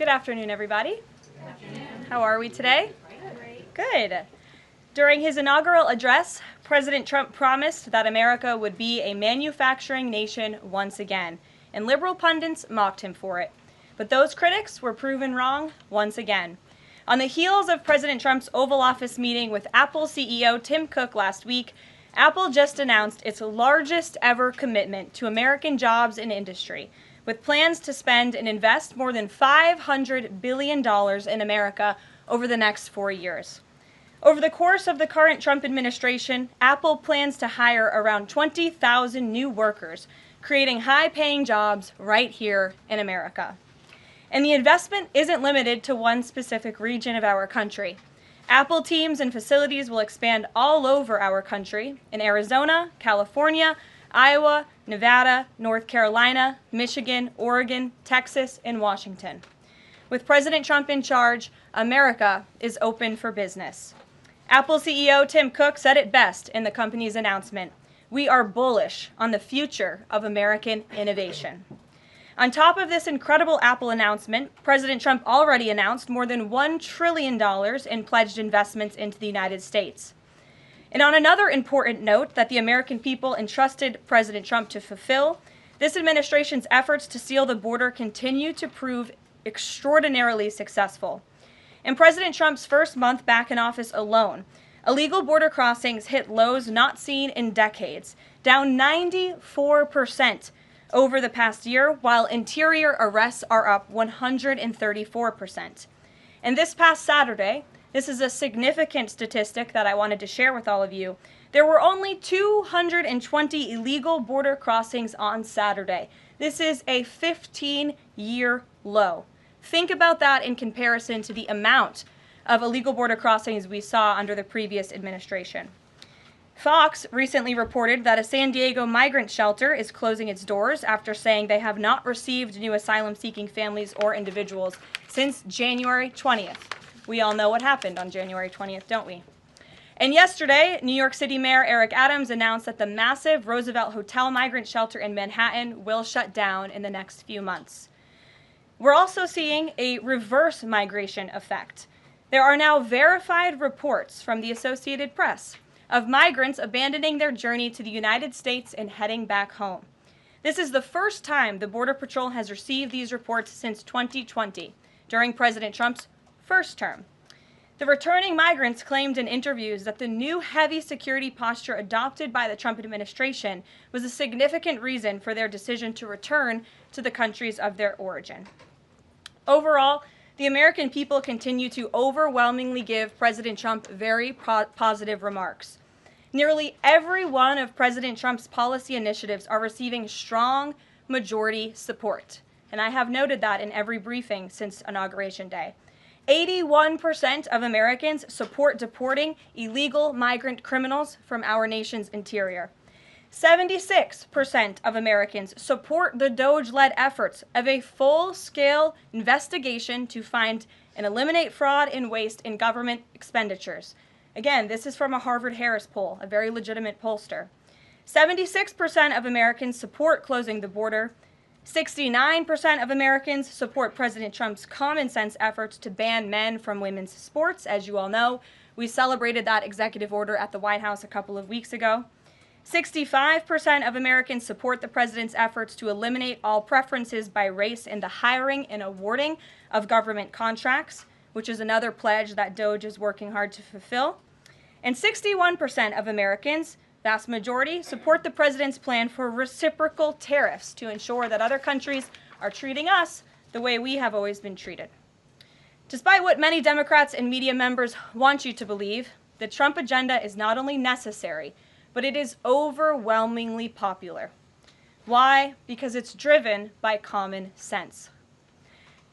Good afternoon, everybody. Good afternoon. How are we today? Great. Good. During his inaugural address, President Trump promised that America would be a manufacturing nation once again, and liberal pundits mocked him for it. But those critics were proven wrong once again. On the heels of President Trump's Oval Office meeting with Apple CEO Tim Cook last week, Apple just announced its largest ever commitment to American jobs and industry, with plans to spend and invest more than $500 billion in America over the next 4 years. Over the course of the current Trump administration, Apple plans to hire around 20,000 new workers, creating high-paying jobs right here in America. And the investment isn't limited to one specific region of our country. Apple teams and facilities will expand all over our country in Arizona, California, Iowa, Nevada, North Carolina, Michigan, Oregon, Texas, and Washington. With President Trump in charge, America is open for business. Apple CEO Tim Cook said it best in the company's announcement: "We are bullish on the future of American innovation." On top of this incredible Apple announcement, President Trump already announced more than $1 trillion in pledged investments into the United States. And on another important note that the American people entrusted President Trump to fulfill, this administration's efforts to seal the border continue to prove extraordinarily successful. In President Trump's first month back in office alone, illegal border crossings hit lows not seen in decades, down 94% over the past year, while interior arrests are up 134%. And this past Saturday, this is a significant statistic that I wanted to share with all of you, there were only 220 illegal border crossings on Saturday. This is a 15-year low. Think about that in comparison to the amount of illegal border crossings we saw under the previous administration. Fox recently reported that a San Diego migrant shelter is closing its doors after saying they have not received new asylum-seeking families or individuals since January 20th. We all know what happened on January 20th, don't we? And yesterday, New York City Mayor Eric Adams announced that the massive Roosevelt Hotel migrant shelter in Manhattan will shut down in the next few months. We're also seeing a reverse migration effect. There are now verified reports from the Associated Press of migrants abandoning their journey to the United States and heading back home. This is the first time the Border Patrol has received these reports since 2020, during President Trump's first term. The returning migrants claimed in interviews that the new heavy security posture adopted by the Trump administration was a significant reason for their decision to return to the countries of their origin. Overall, the American people continue to overwhelmingly give President Trump very positive remarks. Nearly every one of President Trump's policy initiatives are receiving strong majority support, and I have noted that in every briefing since Inauguration Day. 81% of Americans support deporting illegal migrant criminals from our nation's interior. 76% of Americans support the DOJ-led efforts of a full-scale investigation to find and eliminate fraud and waste in government expenditures. Again, this is from a Harvard-Harris poll, a very legitimate pollster. 76% of Americans support closing the border. 69% of Americans support President Trump's common-sense efforts to ban men from women's sports. As you all know, we celebrated that executive order at the White House a couple of weeks ago. 65% of Americans support the president's efforts to eliminate all preferences by race in the hiring and awarding of government contracts, which is another pledge that DOJ is working hard to fulfill. And 61% of Americans, vast majority, support the president's plan for reciprocal tariffs to ensure that other countries are treating us the way we have always been treated. Despite what many Democrats and media members want you to believe, the Trump agenda is not only necessary, but it is overwhelmingly popular. Why? Because it's driven by common sense.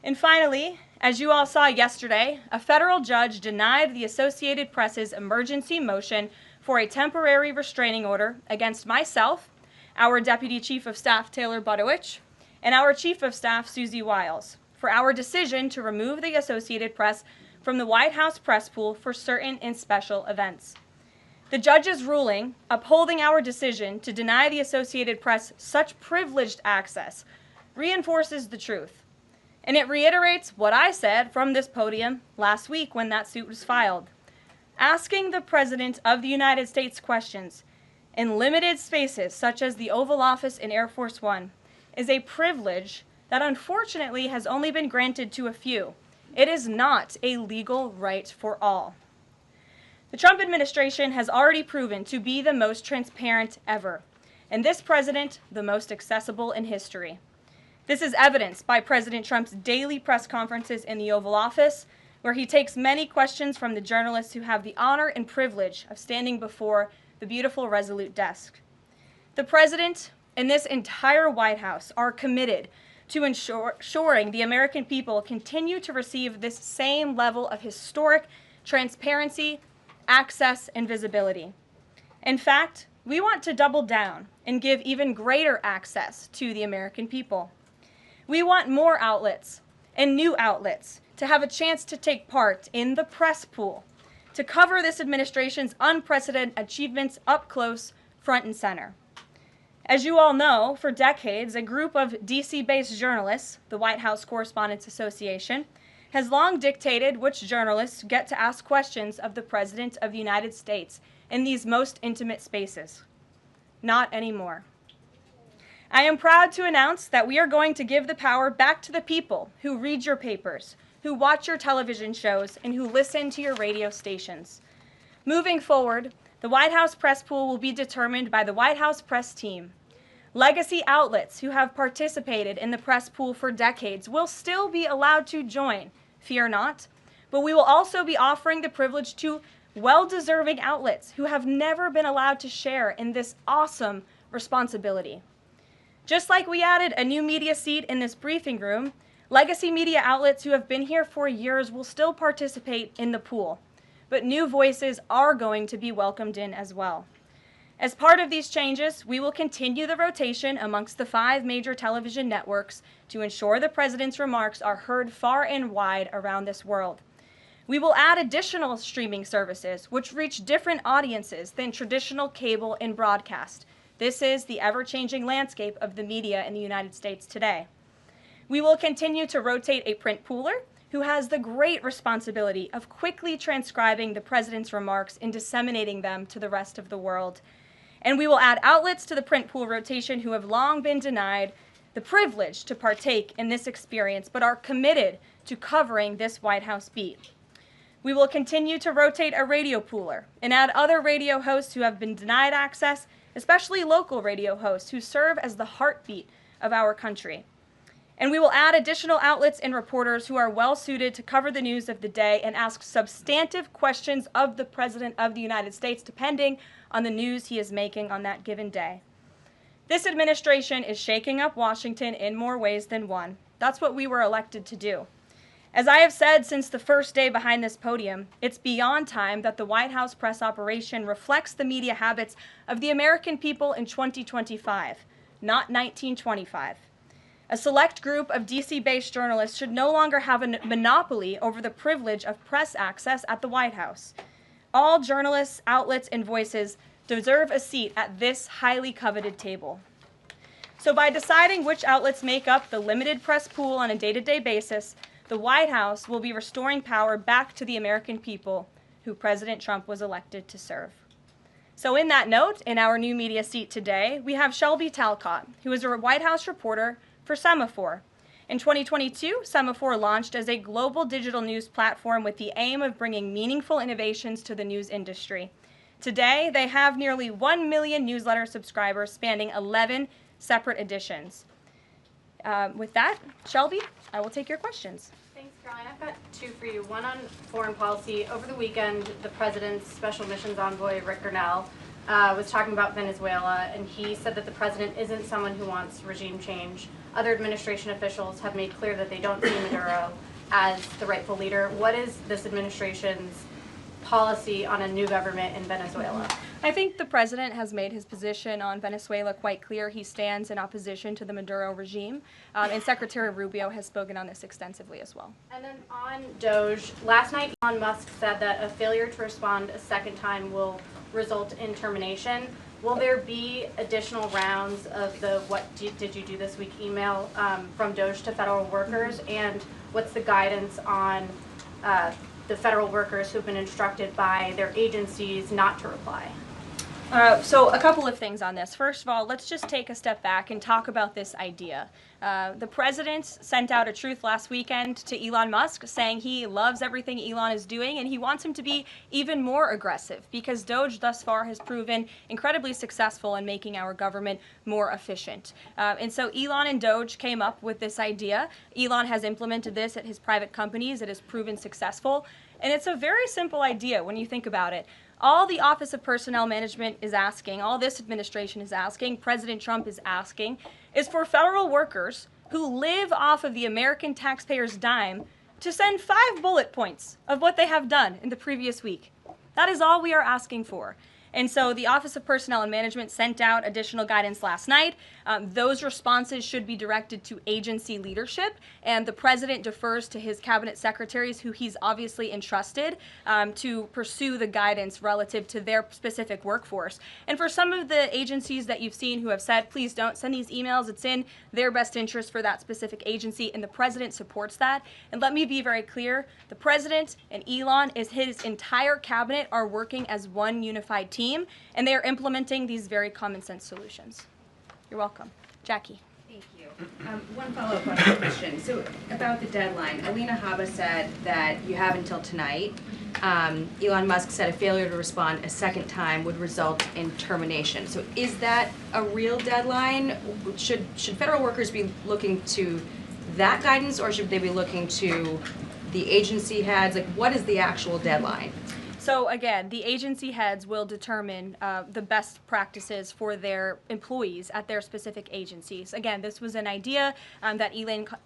And finally, as you all saw yesterday, a federal judge denied the Associated Press's emergency motion for a temporary restraining order against myself, our Deputy Chief of Staff Taylor Budowich, and our Chief of Staff Susie Wiles for our decision to remove the Associated Press from the White House press pool for certain and special events. The judge's ruling, upholding our decision to deny the Associated Press such privileged access, reinforces the truth. And it reiterates what I said from this podium last week when that suit was filed. Asking the President of the United States questions in limited spaces, such as the Oval Office in Air Force One, is a privilege that unfortunately has only been granted to a few. It is not a legal right for all. The Trump administration has already proven to be the most transparent ever, and this president, the most accessible in history. This is evidenced by President Trump's daily press conferences in the Oval Office, where he takes many questions from the journalists who have the honor and privilege of standing before the beautiful Resolute desk. The president and this entire White House are committed to ensuring the American people continue to receive this same level of historic transparency, access, and visibility. In fact, we want to double down and give even greater access to the American people. We want more outlets and new outlets to have a chance to take part in the press pool, to cover this administration's unprecedented achievements up close, front and center. As you all know, for decades, a group of DC-based journalists, the White House Correspondents Association, has long dictated which journalists get to ask questions of the President of the United States in these most intimate spaces. Not anymore. I am proud to announce that we are going to give the power back to the people who read your papers, who watch your television shows, and who listen to your radio stations. Moving forward, the White House press pool will be determined by the White House press team. Legacy outlets who have participated in the press pool for decades will still be allowed to join, fear not, but we will also be offering the privilege to well-deserving outlets who have never been allowed to share in this awesome responsibility. Just like we added a new media seat in this briefing room, legacy media outlets who have been here for years will still participate in the pool, but new voices are going to be welcomed in as well. As part of these changes, we will continue the rotation amongst the 5 major television networks to ensure the President's remarks are heard far and wide around this world. We will add additional streaming services which reach different audiences than traditional cable and broadcast. This is the ever-changing landscape of the media in the United States today. We will continue to rotate a print pooler who has the great responsibility of quickly transcribing the President's remarks and disseminating them to the rest of the world. And we will add outlets to the print pool rotation who have long been denied the privilege to partake in this experience, but are committed to covering this White House beat. We will continue to rotate a radio pooler and add other radio hosts who have been denied access, especially local radio hosts who serve as the heartbeat of our country. And we will add additional outlets and reporters who are well-suited to cover the news of the day and ask substantive questions of the President of the United States, depending on the news he is making on that given day. This administration is shaking up Washington in more ways than one. That's what we were elected to do. As I have said since the first day behind this podium, it's beyond time that the White House press operation reflects the media habits of the American people in 2025, not 1925. A select group of DC-based journalists should no longer have a monopoly over the privilege of press access at the White House. All journalists, outlets, and voices deserve a seat at this highly coveted table. So by deciding which outlets make up the limited press pool on a day-to-day basis, the White House will be restoring power back to the American people who President Trump was elected to serve. So in that note, in our new media seat today, we have Shelby Talcott, who is a White House reporter for Semaphore. In 2022, Semaphore launched as a global digital news platform with the aim of bringing meaningful innovations to the news industry. Today, they have nearly 1 million newsletter subscribers spanning 11 separate editions. With that, Shelby, I will take your questions. Thanks, Caroline. I've got 2 for you. One on foreign policy. Over the weekend, the President's Special Missions Envoy, Rick Grenell, was talking about Venezuela, and he said that the President isn't someone who wants regime change. Other administration officials have made clear that they don't see Maduro as the rightful leader. What is this administration's policy on a new government in Venezuela? I think the President has made his position on Venezuela quite clear. He stands in opposition to the Maduro regime, and Secretary Rubio has spoken on this extensively as well. And then on DOJ, last night Elon Musk said that a failure to respond a second time will result in termination. Will there be additional rounds of the did you do this week email from DOJ to federal workers? And what's the guidance on the federal workers who've been instructed by their agencies not to reply? So a couple of things on this. First of all, let's just take a step back and talk about this idea. The president sent out a truth last weekend to Elon Musk saying he loves everything Elon is doing and he wants him to be even more aggressive because DOJ thus far has proven incredibly successful in making our government more efficient. And so Elon and DOJ came up with this idea. Elon has implemented this at his private companies. It has proven successful. And it's a very simple idea when you think about it. All the Office of Personnel Management is asking, all this administration is asking, President Trump is asking, is for federal workers who live off of the American taxpayers' dime to send 5 bullet points of what they have done in the previous week. That is all we are asking for. And so the Office of Personnel and Management sent out additional guidance last night. Those responses should be directed to agency leadership, and the president defers to his cabinet secretaries, who he's obviously entrusted to pursue the guidance relative to their specific workforce. And for some of the agencies that you've seen who have said, please don't send these emails, it's in their best interest for that specific agency, and the president supports that. And let me be very clear, the president and Elon, his entire cabinet are working as one unified team, and they are implementing these very common sense solutions. You're welcome. Jackie. Thank you. One follow-up on the question. So about the deadline, Alina Habba said that you have until tonight. Elon Musk said a failure to respond a second time would result in termination. So is that a real deadline? Should federal workers be looking to that guidance, or should they be looking to the agency heads? Like, what is the actual deadline? So again, the agency heads will determine the best practices for their employees at their specific agencies. Again, this was an idea that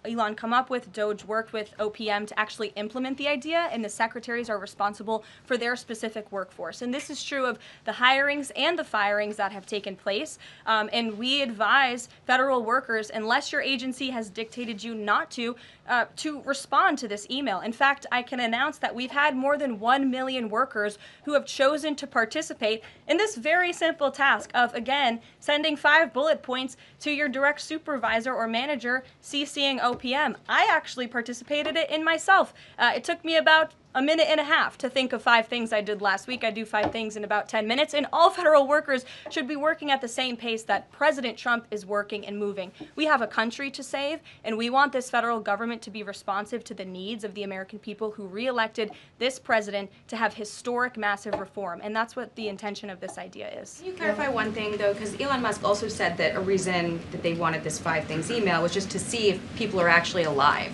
Elon come up with. DOJ worked with OPM to actually implement the idea, and the secretaries are responsible for their specific workforce. And this is true of the hirings and the firings that have taken place. And we advise federal workers, unless your agency has dictated you not to respond to this email. In fact, I can announce that we've had more than 1 million workers who have chosen to participate in this very simple task of, again, sending 5 bullet points to your direct supervisor or manager, CCing OPM. I actually participated in myself. It took me about a minute and a half to think of 5 things I did last week. I do 5 things in about 10 minutes, and all federal workers should be working at the same pace that President Trump is working and moving. We have a country to save, and we want this federal government to be responsive to the needs of the American people who re-elected this president to have historic, massive reform, and that's what the intention of this idea is. Can you clarify one thing, though? Because Elon Musk also said that a reason that they wanted this 5 things email was just to see if people are actually alive.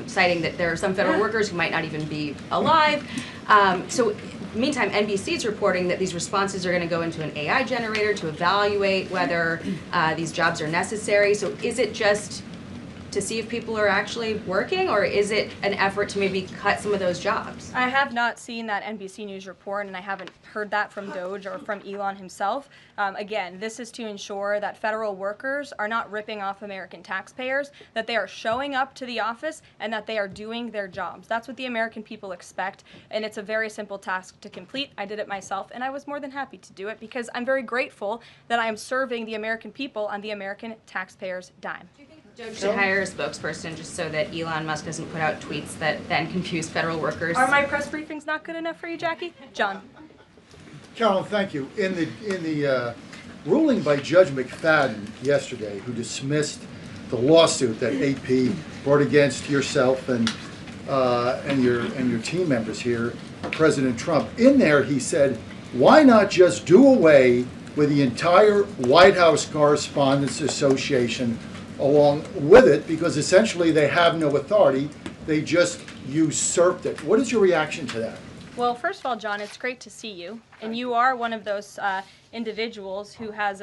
Citing that there are some federal workers who might not even be alive. So meantime, NBC is reporting that these responses are going to go into an AI generator to evaluate whether these jobs are necessary. So is it just to see if people are actually working, or is it an effort to maybe cut some of those jobs? I have not seen that NBC News report, and I haven't heard that from DOJ or from Elon himself. Again, this is to ensure that federal workers are not ripping off American taxpayers, that they are showing up to the office, and that they are doing their jobs. That's what the American people expect, and it's a very simple task to complete. I did it myself, and I was more than happy to do it because I'm very grateful that I am serving the American people on the American taxpayers' dime. DOJ should hire a spokesperson just so that Elon Musk doesn't put out tweets that then confuse federal workers. Are my press briefings not good enough for you, Jackie? John. Karoline, thank you. In the ruling by Judge McFadden yesterday, who dismissed the lawsuit that AP brought against yourself and your team members here, President Trump, in there he said, why not just do away with the entire White House Correspondents Association along with it, because essentially they have no authority, they just usurped it. What is your reaction to that? Well, first of all, John, it's great to see you, and you are one of those individuals who has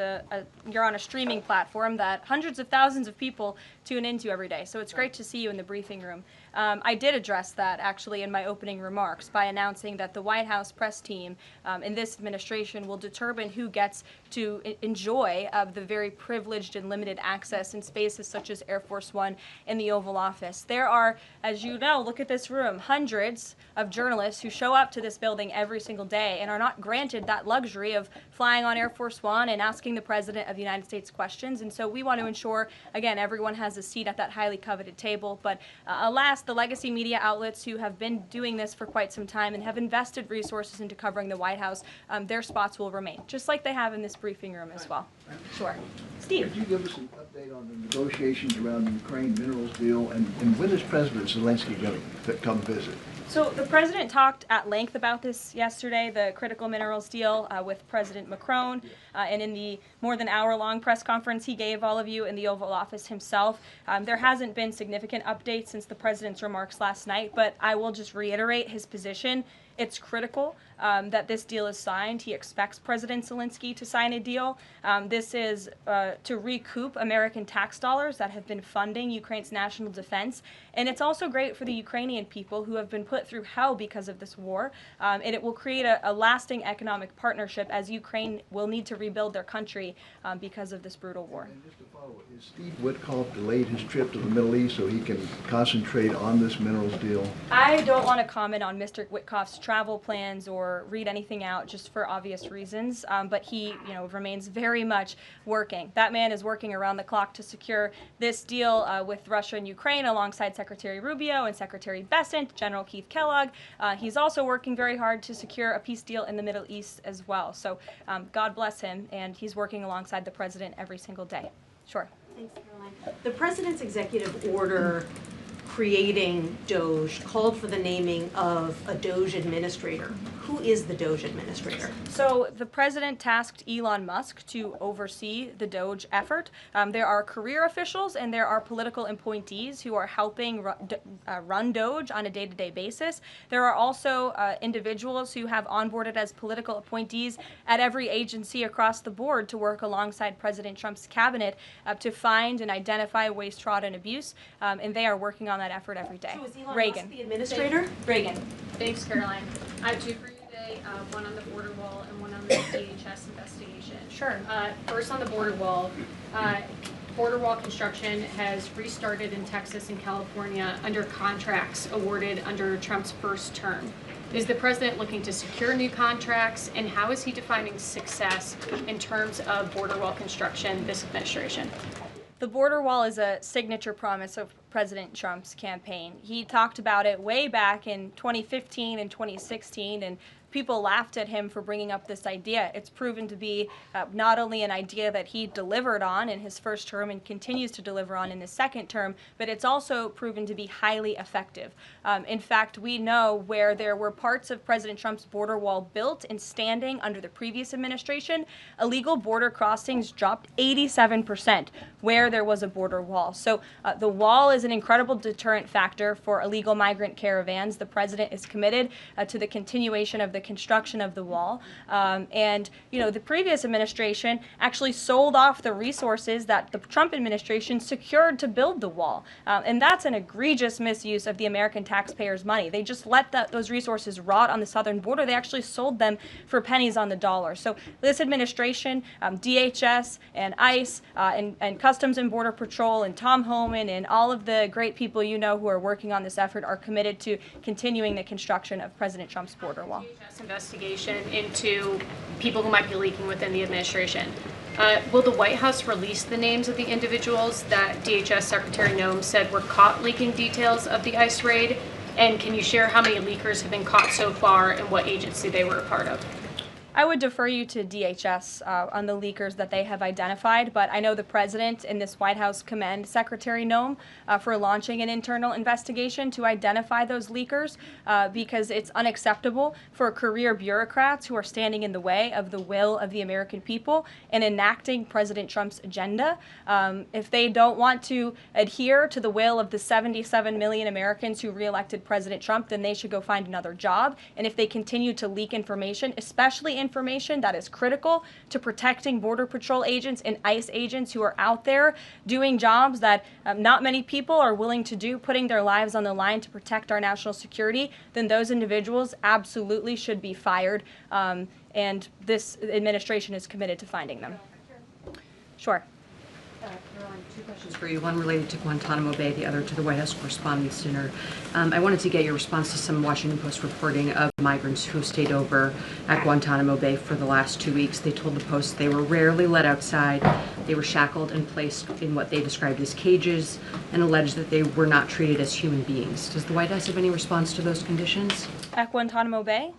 you're on a streaming platform that hundreds of thousands of people tune into every day. So it's great to see you in the briefing room. I did address that actually in my opening remarks by announcing that the White House press team in this administration will determine who gets to enjoy the very privileged and limited access in spaces such as Air Force One and the Oval Office. There are, as you know, look at this room, hundreds of journalists who show up to this building every single day and are not granted that luxury of flying on Air Force One and asking the President of the United States questions. And so we want to ensure, again, everyone has a seat at that highly coveted table. But alas, the legacy media outlets who have been doing this for quite some time and have invested resources into covering the White House, their spots will remain, just like they have in this briefing room as well. Sure. Steve. Could you give us an update on the negotiations around the Ukraine minerals deal, and when is President Zelensky going to come visit? So the president talked at length about this yesterday, the critical minerals deal with President Macron, and in the more than hour-long press conference he gave all of you in the Oval Office himself. There hasn't been significant updates since the president's remarks last night, but I will just reiterate his position. It's critical that this deal is signed. He expects President Zelensky to sign a deal. This is to recoup American tax dollars that have been funding Ukraine's national defense. And it's also great for the Ukrainian people who have been put through hell because of this war. And it will create a lasting economic partnership as Ukraine will need to rebuild their country because of this brutal war. And just to follow, is Steve Witkoff delayed his trip to the Middle East so he can concentrate on this minerals deal? I don't want to comment on Mr. Witkoff's travel plans or read anything out just for obvious reasons, but he, remains very much working. That man is working around the clock to secure this deal with Russia and Ukraine alongside Secretary Rubio and Secretary Bessent, General Keith Kellogg. He's also working very hard to secure a peace deal in the Middle East as well. So God bless him, and he's working alongside the president every single day. Sure. Thanks, Caroline. The president's executive order creating DOGE called for the naming of a DOGE administrator. Who is the DOGE administrator? So the president tasked Elon Musk to oversee the DOGE effort. There are career officials and there are political appointees who are helping run DOGE on a day-to-day basis. There are also individuals who have onboarded as political appointees at every agency across the board to work alongside President Trump's cabinet to find and identify waste, fraud, and abuse, and they are working on that effort every day. So is Elon Reagan. Musk the administrator? Reagan. Thanks, Caroline. I have two for you today, one on the border wall and one on the DHS investigation. Sure. First on the border wall construction has restarted in Texas and California under contracts awarded under Trump's first term. Is the president looking to secure new contracts, and how is he defining success in terms of border wall construction this administration? The border wall is a signature promise of President Trump's campaign. He talked about it way back in 2015 and 2016, and people laughed at him for bringing up this idea. It's proven to be not only an idea that he delivered on in his first term and continues to deliver on in his second term, but it's also proven to be highly effective. In fact, we know where there were parts of President Trump's border wall built and standing under the previous administration, illegal border crossings dropped 87% where there was a border wall. So the wall is an incredible deterrent factor for illegal migrant caravans. The president is committed to the continuation of the construction of the wall. And, the previous administration actually sold off the resources that the Trump administration secured to build the wall. And that's an egregious misuse of the American taxpayers' money. They just let those resources rot on the southern border. They actually sold them for pennies on the dollar. So this administration, DHS and ICE and Customs and Border Patrol and Tom Homan and all of the great people who are working on this effort are committed to continuing the construction of President Trump's border wall. Investigation into people who might be leaking within the administration. Will the White House release the names of the individuals that DHS Secretary Noem said were caught leaking details of the ICE raid? And can you share how many leakers have been caught so far and what agency they were a part of? I would defer you to DHS on the leakers that they have identified, but I know the president and this White House commend Secretary Noem for launching an internal investigation to identify those leakers because it's unacceptable for career bureaucrats who are standing in the way of the will of the American people and enacting President Trump's agenda. If they don't want to adhere to the will of the 77 million Americans who reelected President Trump, then they should go find another job. And if they continue to leak information, especially information that is critical to protecting Border Patrol agents and ICE agents who are out there doing jobs that not many people are willing to do, putting their lives on the line to protect our national security, then those individuals absolutely should be fired. And this administration is committed to finding them. Sure. Karoline, two questions for you. One related to Guantanamo Bay, the other to the White House Correspondents' Dinner. I wanted to get your response to some Washington Post reporting of migrants who stayed over at Guantanamo Bay for the last 2 weeks. They told the Post they were rarely let outside. They were shackled and placed in what they described as cages and alleged that they were not treated as human beings. Does the White House have any response to those conditions? At Guantanamo Bay?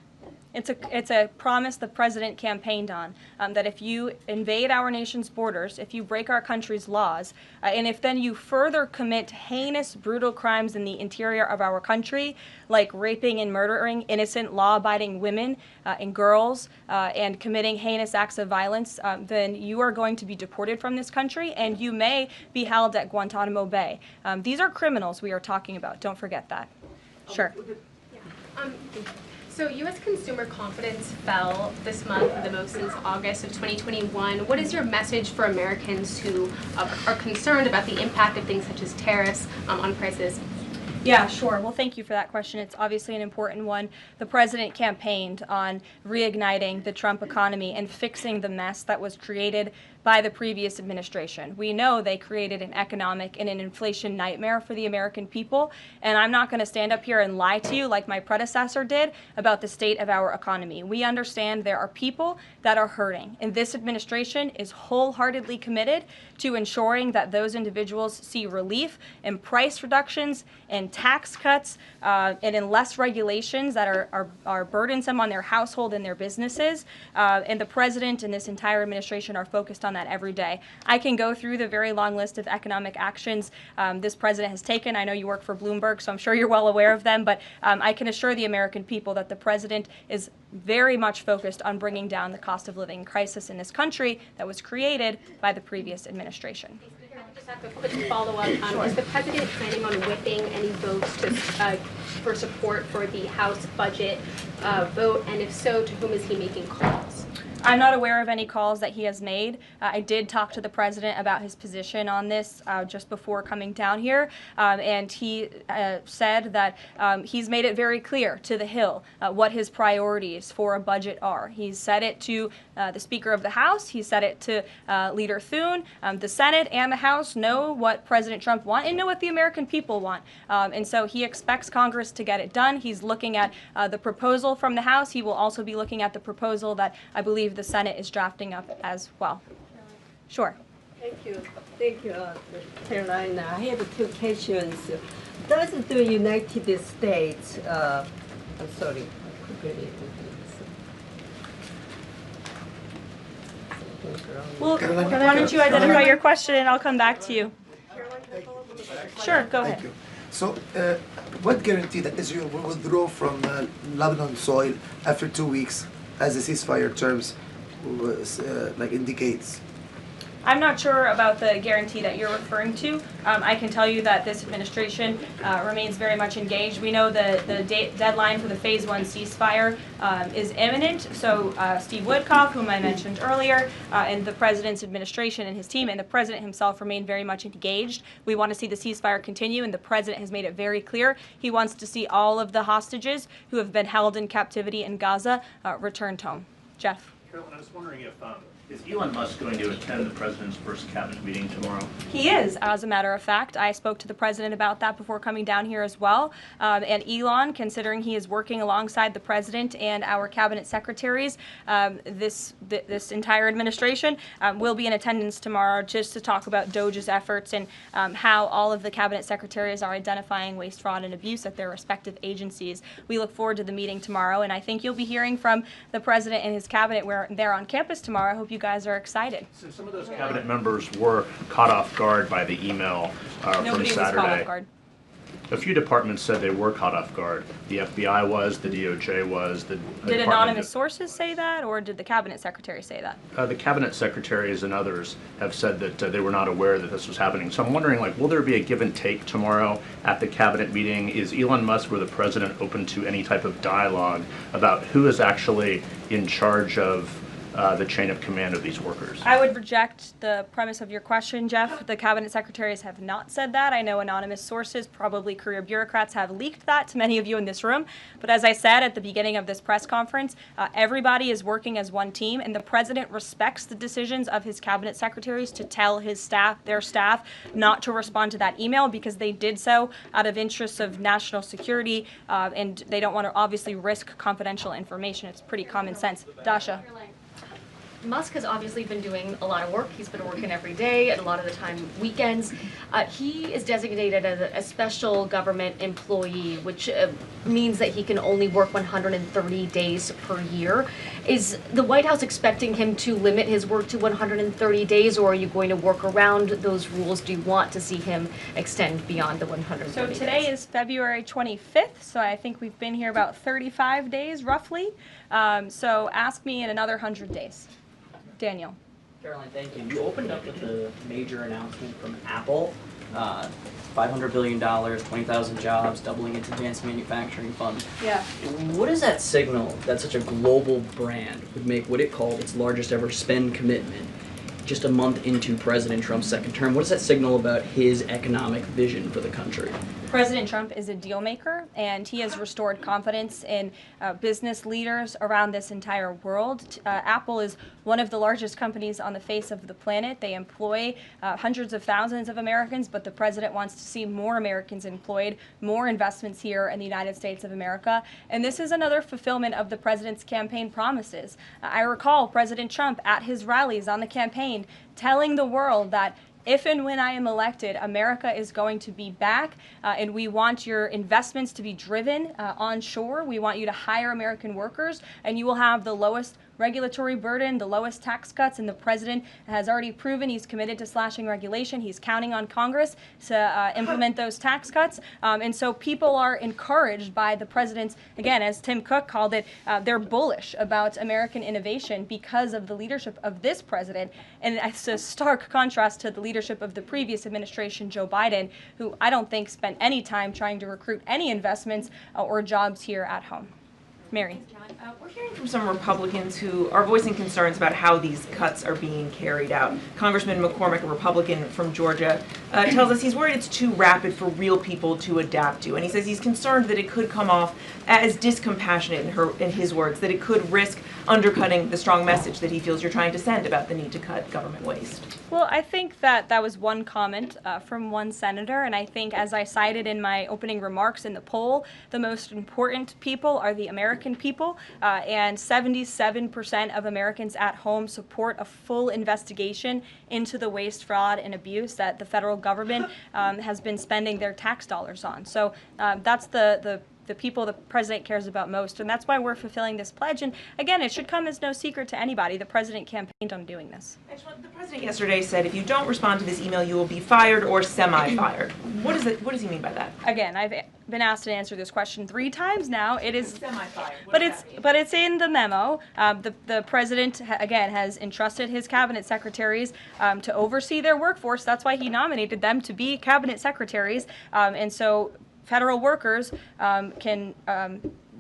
It's a promise the president campaigned on, that if you invade our nation's borders, if you break our country's laws, and if then you further commit heinous, brutal crimes in the interior of our country, like raping and murdering innocent, law-abiding women and girls, and committing heinous acts of violence, then you are going to be deported from this country, and you may be held at Guantanamo Bay. These are criminals we are talking about. Don't forget that. Sure. So U.S. consumer confidence fell this month, the most since August of 2021. What is your message for Americans who are concerned about the impact of things such as tariffs on prices? Yeah, sure. Well, thank you for that question. It's obviously an important one. The president campaigned on reigniting the Trump economy and fixing the mess that was created by the previous administration. We know they created an economic and an inflation nightmare for the American people, and I'm not going to stand up here and lie to you like my predecessor did about the state of our economy. We understand there are people that are hurting, and this administration is wholeheartedly committed to ensuring that those individuals see relief and price reductions and tax cuts and in less regulations that are burdensome on their household and their businesses. And the president and this entire administration are focused on that every day. I can go through the very long list of economic actions this president has taken. I know you work for Bloomberg, so I'm sure you're well aware of them, but I can assure the American people that the president is very much focused on bringing down the cost of living crisis in this country that was created by the previous administration. I just have a quick follow-up. Is the president planning on whipping any votes for support for the House budget vote? And if so, to whom is he making calls? I'm not aware of any calls that he has made. I did talk to the president about his position on this just before coming down here, and he said that he's made it very clear to the Hill what his priorities for a budget are. He's said it to the Speaker of the House. He said it to Leader Thune. The Senate and the House know what President Trump wants and know what the American people want. And so he expects Congress to get it done. He's looking at the proposal from the House. He will also be looking at the proposal that I believe the Senate is drafting up as well. Sure. Thank you, Caroline. I have two questions. Does the United States, I'm sorry, Well, why don't you identify your question and I'll come back to you. Sure, go ahead. Thank you. So, what guarantee that Israel will withdraw from Lebanon soil after 2 weeks, as the ceasefire terms indicates? I'm not sure about the guarantee that you're referring to. I can tell you that this administration remains very much engaged. We know the deadline for the Phase 1 ceasefire is imminent, so Steve Witkoff, whom I mentioned earlier, and the President's administration and his team and the President himself remain very much engaged. We want to see the ceasefire continue, and the President has made it very clear he wants to see all of the hostages who have been held in captivity in Gaza returned home. Jeff. Carolyn, I was wondering if is Elon Musk going to attend the president's first cabinet meeting tomorrow? He is, as a matter of fact. I spoke to the president about that before coming down here as well. And Elon, considering he is working alongside the president and our cabinet secretaries, this entire administration will be in attendance tomorrow just to talk about DOJ's efforts and how all of the cabinet secretaries are identifying waste, fraud, and abuse at their respective agencies. We look forward to the meeting tomorrow, and I think you'll be hearing from the president and his cabinet where they're on campus tomorrow. I hope you guys are excited. So some of those cabinet members were caught off guard by the email from Nobody Saturday. was caught off guard. A few departments said they were caught off guard. The FBI was, the DOJ was, the Did anonymous sources say that, or did the cabinet secretary say that? The cabinet secretaries and others have said that they were not aware that this was happening. So I'm wondering, like, will there be a give and take tomorrow at the cabinet meeting? Is Elon Musk or the president open to any type of dialogue about who is actually in charge of the chain of command of these workers? I would reject the premise of your question, Jeff. The cabinet secretaries have not said that. I know anonymous sources, probably career bureaucrats, have leaked that to many of you in this room. But as I said at the beginning of this press conference, everybody is working as one team, and the president respects the decisions of his cabinet secretaries to tell his staff, their staff, not to respond to that email because they did so out of interests of national security, and they don't want to obviously risk confidential information. It's pretty common sense. Dasha. Musk has obviously been doing a lot of work. He's been working every day, and a lot of the time weekends. He is designated as a special government employee, which means that he can only work 130 days per year. Is the White House expecting him to limit his work to 130 days, or are you going to work around those rules? Do you want to see him extend beyond the 130 So days? today is February 25th, so I think we've been here about 35 days roughly. So ask me in another 100 days. Daniel. Karoline, thank you. You opened up with the major announcement from Apple, $500 billion, 20,000 jobs, doubling its advanced manufacturing fund. Yeah. What does that signal that such a global brand would make what it called its largest ever spend commitment just a month into President Trump's second term? What does that signal about his economic vision for the country? President Trump is a deal maker, and he has restored confidence in business leaders around this entire world. Apple is one of the largest companies on the face of the planet. They employ hundreds of thousands of Americans, but the president wants to see more Americans employed, more investments here in the United States of America. And this is another fulfillment of the president's campaign promises. I recall President Trump at his rallies on the campaign telling the world that if and when I am elected, America is going to be back, and we want your investments to be driven onshore. We want you to hire American workers, and you will have the lowest regulatory burden, the lowest tax cuts, and the president has already proven he's committed to slashing regulation. He's counting on Congress to implement those tax cuts. And so people are encouraged by the president's, again, as Tim Cook called it, they're bullish about American innovation because of the leadership of this president. And it's a stark contrast to the leadership of the previous administration, Joe Biden, who I don't think spent any time trying to recruit any investments or jobs here at home. Mary. We're hearing from some Republicans who are voicing concerns about how these cuts are being carried out. Congressman McCormick, a Republican from Georgia, tells us he's worried it's too rapid for real people to adapt to. And he says he's concerned that it could come off as discompassionate, in his words, that it could risk undercutting the strong message that he feels you're trying to send about the need to cut government waste. Well, I think that was one comment from one senator, and I think, as I cited in my opening remarks in the poll, the most important people are the American people, and 77% of Americans at home support a full investigation into the waste, fraud, and abuse that the federal government has been spending their tax dollars on. So that's the people the president cares about most, and that's why we're fulfilling this pledge. And again, it should come as no secret to anybody. The president campaigned on doing this. The president yesterday said if you don't respond to this email, you will be fired or semi-fired. What does he mean by that? Again, I've been asked to answer this question 3 times now. It is semi-fired. But it's in the memo. The president again has entrusted his cabinet secretaries to oversee their workforce. That's why he nominated them to be cabinet secretaries, and so federal workers can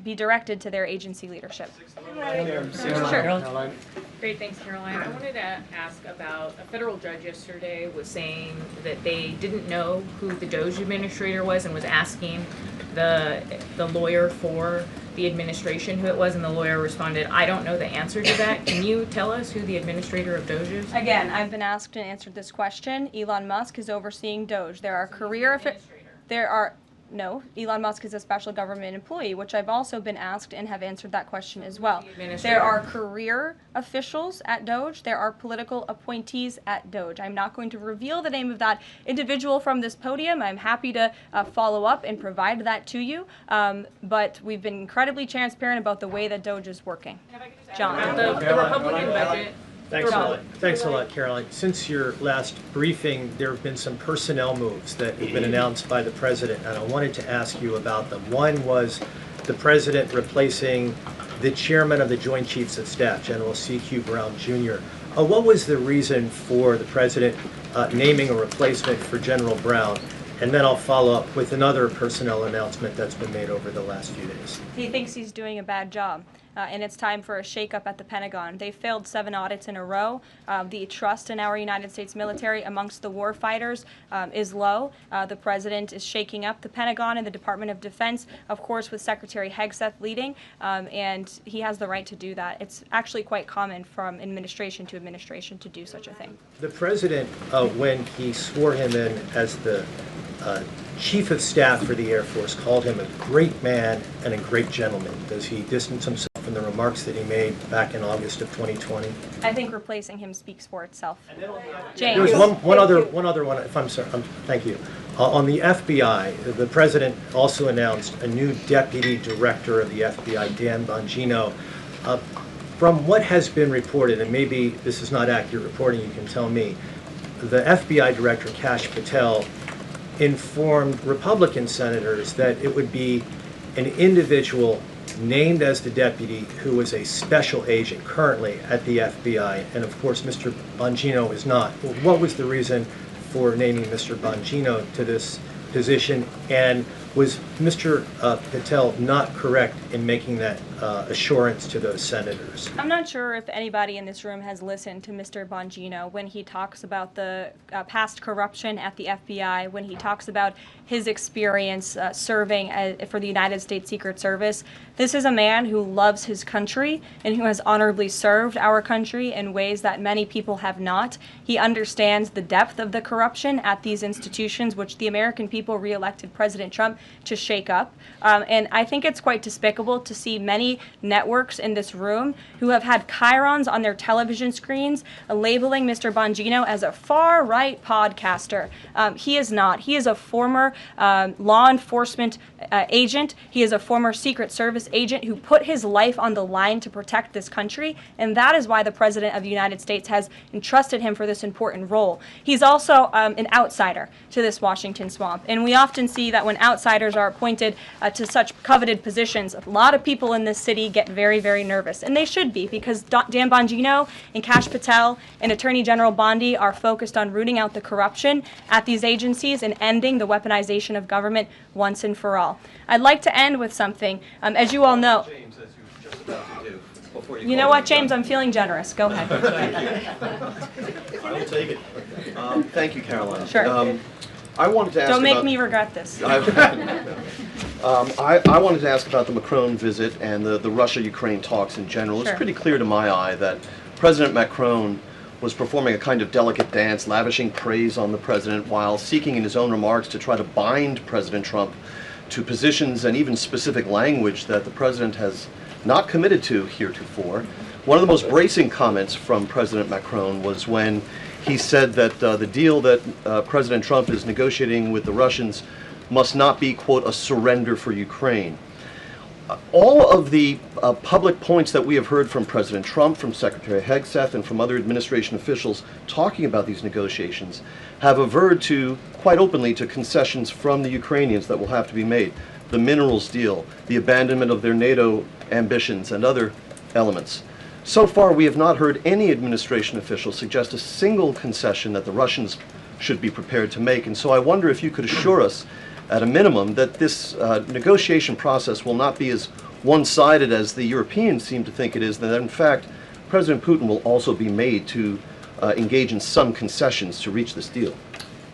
be directed to their agency leadership. Sure. Great, thanks, Caroline. I wanted to ask about a federal judge yesterday was saying that they didn't know who the Doge administrator was and was asking the lawyer for the administration who it was, and the lawyer responded, I don't know the answer to that. Can you tell us who the administrator of Doge is? Again, I've been asked and answered this question. Elon Musk is overseeing Doge. No, Elon Musk is a special government employee, which I've also been asked and have answered that question as well. There are career officials at Doge. There are political appointees at Doge. I'm not going to reveal the name of that individual from this podium. I'm happy to follow up and provide that to you. But we've been incredibly transparent about the way that Doge is working. John. The Republican budget Thanks a lot. Thanks a lot, Caroline. Since your last briefing, there have been some personnel moves that have been announced by the president, and I wanted to ask you about them. One was the president replacing the chairman of the Joint Chiefs of Staff, General C.Q. Brown Jr. What was the reason for the president naming a replacement for General Brown? And then I'll follow up with another personnel announcement that's been made over the last few days. He thinks he's doing a bad job. And it's time for a shakeup at the Pentagon. They failed 7 audits in a row. The trust in our United States military amongst the war fighters is low. The president is shaking up the Pentagon and the Department of Defense, of course, with Secretary Hegseth leading, and he has the right to do that. It's actually quite common from administration to administration to do such a thing. The president, when he swore him in as the Chief of Staff for the Air Force, called him a great man and a great gentleman. Does he distance himself from the remarks that he made back in August of 2020? I think replacing him speaks for itself. James. There was one other one, if I'm sorry, thank you. On the FBI, the president also announced a new deputy director of the FBI, Dan Bongino. From what has been reported, and maybe this is not accurate reporting, you can tell me, the FBI director, Kash Patel, informed Republican senators that it would be an individual named as the deputy who was a special agent currently at the FBI, and of course Mr. Bongino is not. What was the reason for naming Mr. Bongino to this position, and was Mr. Patel not correct in making that assurance to those senators? I'm not sure if anybody in this room has listened to Mr. Bongino when he talks about the past corruption at the FBI, when he talks about his experience serving for the United States Secret Service. This is a man who loves his country and who has honorably served our country in ways that many people have not. He understands the depth of the corruption at these institutions, which the American people re-elected President Trump to shake up. And I think it's quite despicable to see many networks in this room who have had chyrons on their television screens labeling Mr. Bongino as a far-right podcaster. He is not. He is a former law enforcement agent. He is a former Secret Service agent who put his life on the line to protect this country, and that is why the President of the United States has entrusted him for this important role. He's also an outsider to this Washington swamp, and we often see that when outsiders are appointed to such coveted positions, a lot of people in this city get very, very nervous, and they should be, because Dan Bongino and Kash Patel and Attorney General Bondi are focused on rooting out the corruption at these agencies and ending the weaponization of government once and for all. I'd like to end with something. As you all know, James, as you were just about to do, before you know what, James, I'm feeling generous. Go ahead. I will take it. Thank you, Caroline. Sure. I wanted to ask Don't make about, me regret this. I wanted to ask about the Macron visit and the Russia-Ukraine talks in general. Sure. It's pretty clear to my eye that President Macron was performing a kind of delicate dance, lavishing praise on the president while seeking in his own remarks to try to bind President Trump to positions and even specific language that the president has not committed to heretofore. One of the most bracing comments from President Macron was when he said that the deal that President Trump is negotiating with the Russians must not be, quote, a surrender for Ukraine. All of the public points that we have heard from President Trump, from Secretary Hegseth, and from other administration officials talking about these negotiations have averred to, quite openly, to concessions from the Ukrainians that will have to be made. The minerals deal, the abandonment of their NATO ambitions, and other elements. So far, we have not heard any administration official suggest a single concession that the Russians should be prepared to make. And so I wonder if you could assure us, at a minimum, that this negotiation process will not be as one-sided as the Europeans seem to think it is, that in fact, President Putin will also be made to engage in some concessions to reach this deal.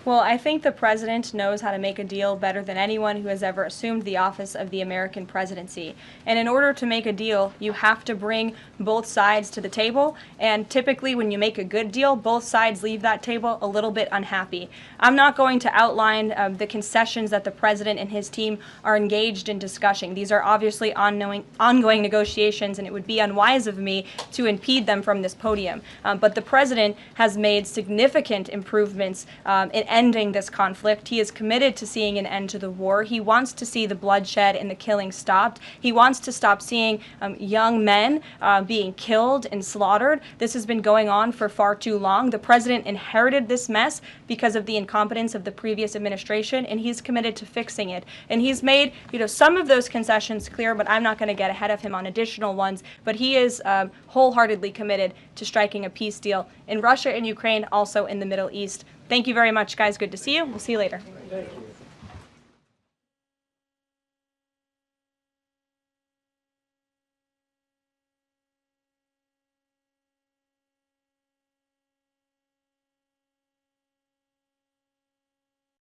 Well, I think the president knows how to make a deal better than anyone who has ever assumed the office of the American presidency. And in order to make a deal, you have to bring both sides to the table. And typically when you make a good deal, both sides leave that table a little bit unhappy. I'm not going to outline the concessions that the president and his team are engaged in discussing. These are obviously ongoing negotiations, and it would be unwise of me to impede them from this podium. But the president has made significant improvements in ending this conflict. He is committed to seeing an end to the war. He wants to see the bloodshed and the killing stopped. He wants to stop seeing young men being killed and slaughtered. This has been going on for far too long. The president inherited this mess because of the incompetence of the previous administration, and he's committed to fixing it. And he's made, some of those concessions clear, but I'm not going to get ahead of him on additional ones. But he is wholeheartedly committed to striking a peace deal in Russia and Ukraine, also in the Middle East. Thank you very much, guys. Good to see you. We'll see you later. Thank you.